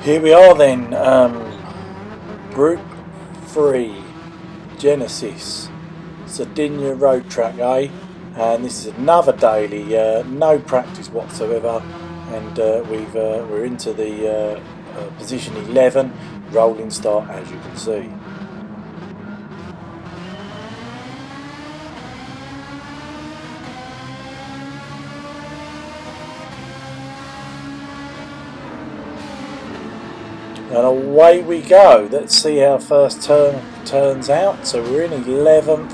Here we are then, Group 3, Genesis, Sardinia road track, eh? And this is another daily, no practice whatsoever, and we're into the position 11, rolling start as you can see. And away we go. Let's see how first turn turns out. So we're in 11th.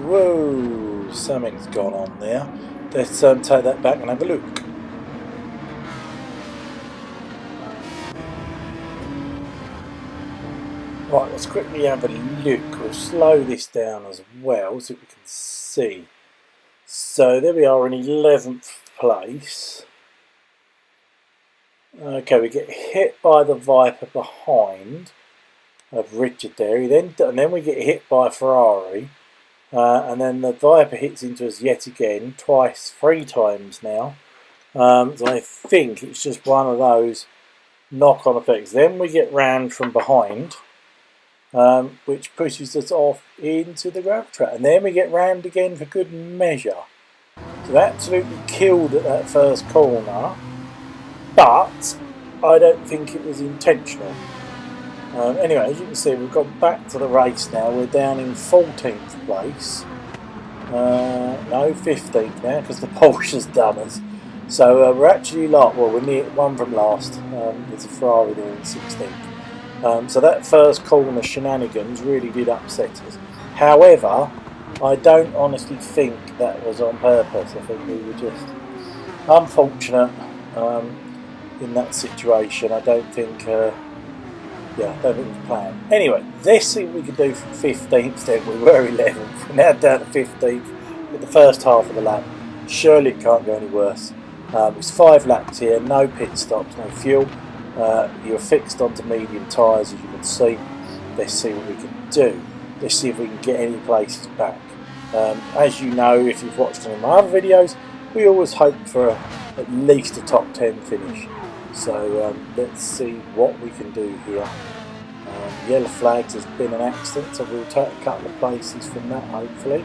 Whoa, something's gone on there. Let's take that back and have a look. Right, let's quickly have a look. We'll slow this down as well so we can see. So there we are in 11th place. Okay, we get hit by the Viper behind of Richard there. And then we get hit by a Ferrari. And then the Viper hits into us yet again, three times now. So I think it's just one of those knock-on effects. Then we get rammed from behind, which pushes us off into the gravel trap. And then we get rammed again for good measure. So absolutely killed at that first corner. But I don't think it was intentional. Anyway, as you can see, we've got back to the race now. We're down in 14th place. No, 15th now because the Porsche's done us. So we're actually we're near one from last. There's a Ferrari there in 16th. So that first corner shenanigans really did upset us. However, I don't honestly think that was on purpose. I think we were just unfortunate. In that situation, I don't think it was planned. Anyway, let's see what we can do from 15th then. We were 11th, we're now down to 15th with the first half of the lap. Surely it can't go any worse. It's 5 laps here, no pit stops, no fuel. You're fixed onto medium tyres as you can see. Let's see what we can do. Let's see if we can get any places back. As you know, if you've watched any of my other videos, we always hope for at least a top 10 finish. So let's see what we can do here. Yellow flags has been an accident, so we'll take a couple of places from that hopefully.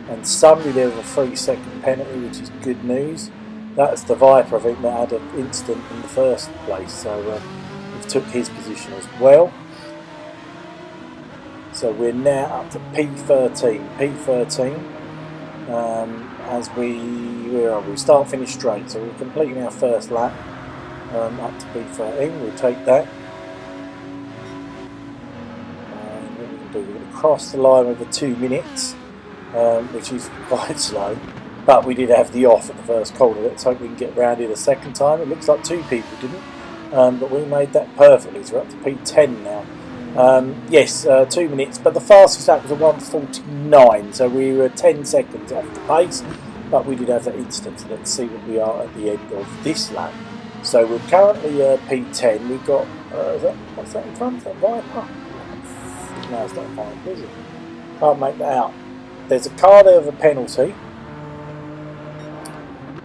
And somebody there with a 3-second penalty, which is good news. That's the Viper, I think, that had an incident in the first place. So we've took his position as well. So we're now up to P13. As we start finish straight, so we're completing our first lap. Up to P13, we'll take that. And what we can do, we're going to cross the line with the 2 minutes, which is quite slow. But we did have the off at the first corner. Let's hope we can get round it a second time. It looks like 2 people didn't, but we made that perfectly. So we're up to P10 now. Yes, 2 minutes, but the fastest lap was a 1:49, so we were 10 seconds off the pace. But we did have that instance. Let's see what we are at the end of this lap. So we're currently P10. We've got what's that in front? Is that Viper? No, it's not Viper, is it? Can't make that out. There's a car there with a penalty,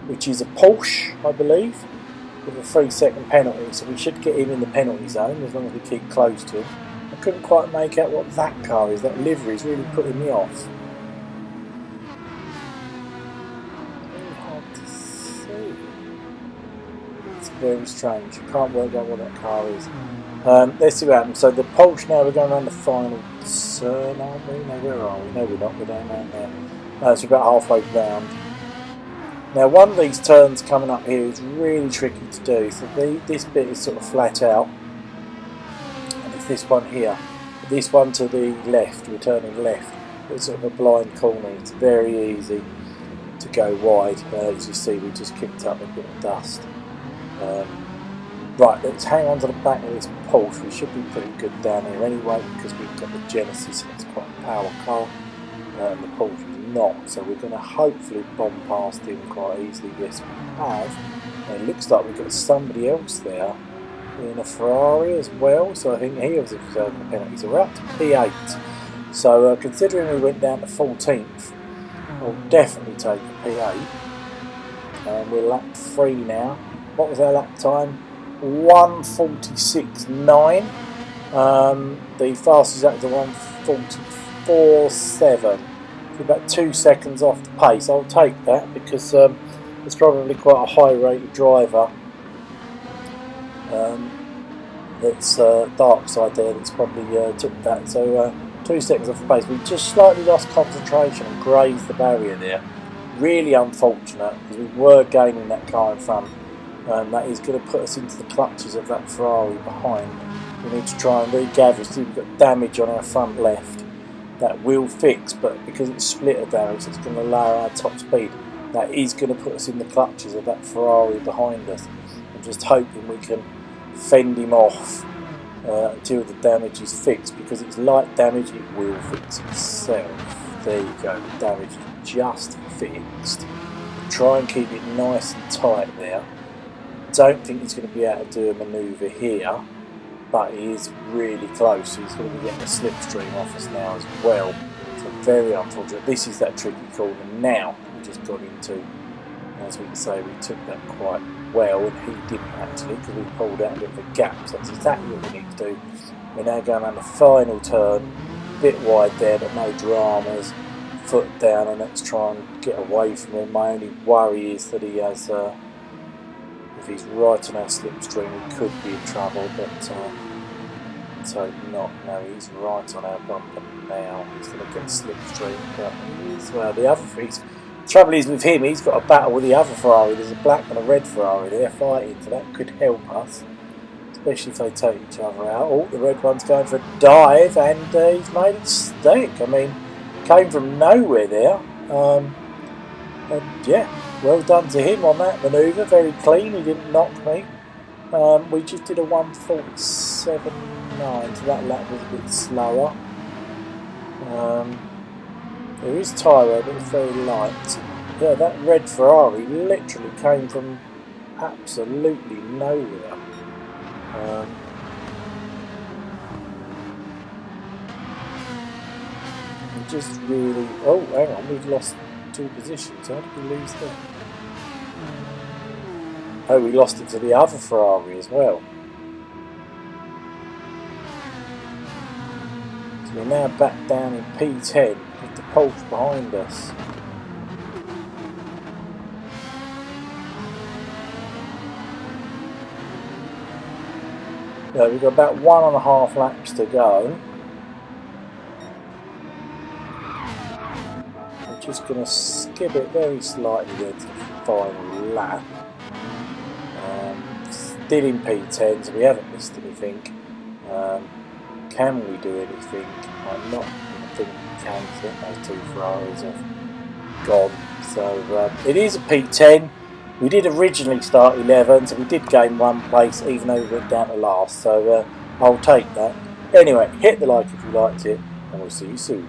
which is a Porsche, I believe, with a 3-second penalty. So we should get him in the penalty zone as long as we keep close to him. I couldn't quite make out what that car is. That livery is really putting me off. Very strange. You can't work out what that car is. Let's see what happens. So the Porsche now, we're going around the final turn, aren't we? No, where are we? No, we're not. We're down there. It's about halfway round. Now, one of these turns coming up here is really tricky to do. So this bit is sort of flat out. And it's this one here. This one to the left, we're turning left. It's sort of a blind corner. It's very easy to go wide. As you see, we just kicked up a bit of dust. Right, let's hang on to the back of this Porsche. We should be pretty good down here anyway because we've got the Genesis and it's quite a power car, and the Porsche is not. So we're going to hopefully bomb past him quite easily. Yes, we have. And it looks like we've got somebody else there in a Ferrari as well. So I think he was observing the penalty. So we're up to P8. So considering we went down to 14th, I'll definitely take a P8. And we're lap 3 now. What was our lap time? 1:46.9. The fastest lap was a 1:44.7. About 2 seconds off the pace. I'll take that because it's probably quite a high rated driver. That's dark side there that's probably took that. So 2 seconds off the pace. We just slightly lost concentration and grazed the barrier there. Really unfortunate because we were gaining that car in front. That is going to put us into the clutches of that Ferrari behind. We need to try and regather. See, we've got damage on our front left. That will fix, but because it's splitter damage, it's going to lower our top speed. That is going to put us in the clutches of that Ferrari behind us. I'm just hoping we can fend him off until the damage is fixed, because it's light damage, it will fix itself. There you go, the damage is just fixed. Try and keep it nice and tight there. Don't think he's going to be able to do a manoeuvre here, but he is really close. He's going to be getting a slipstream off us now as well. So very unfortunate. This is that tricky corner now we just got into. As we can say, we took that quite well, and he didn't actually, because we pulled out a bit of a gap. So that's exactly what we need to do. We're now going around the final turn, a bit wide there, but no dramas. Foot down, and let's try and get away from him. My only worry is that he has, if he's right on our slipstream, we could be in trouble, but let's hope not. No, he's right on our bumper now. He's going to get slipstream, but he's, well, the other things. The trouble is with him, he's got a battle with the other Ferrari. There's a black and a red Ferrari. They're fighting, so that could help us, especially if they take each other out. Oh, the red one's going for a dive, and he's made it stick. I mean, came from nowhere there. And yeah, well done to him on that manoeuvre. Very clean. He didn't knock me. We just did a 1:47.9, so that lap was a bit slower. There is tyre wear, but it's very light. Yeah, that red Ferrari literally came from absolutely nowhere. Just really... Oh, hang on, we've lost 2 positions. How did we lose that? Oh, we lost it to the other Ferrari as well. So we're now back down in P10 with the Pulse behind us. Yeah, we've got about 1.5 laps to go. Just going to skip it very slightly there to the final lap. Still in P10, so we haven't missed anything. Can we do anything? I'm not going to think we can, because those 2 Ferraris have gone. So it is a P10. We did originally start 11, so we did gain 1 place, even though we went down to last. So I'll take that. Anyway, hit the like if you liked it, and we'll see you soon.